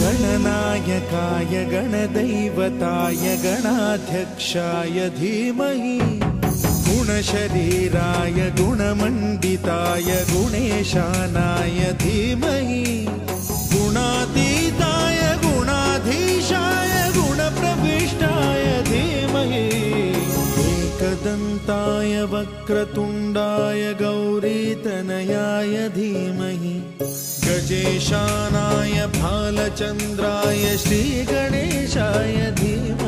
गणनायकाय गणदैवताय गणाध्यक्षाय धीमहि गुणशरीराय गुणमण्डिताय गुणेशानाय धीमहि गुणातीताय गुणाधीशाय गुणप्रविष्टाय धीमहि एकदन्ताय वक्रतुण्डाय गौरीतनयाय धीमहि गजेशानाय भालचन्द्राय श्रीगणेशाय धीमहि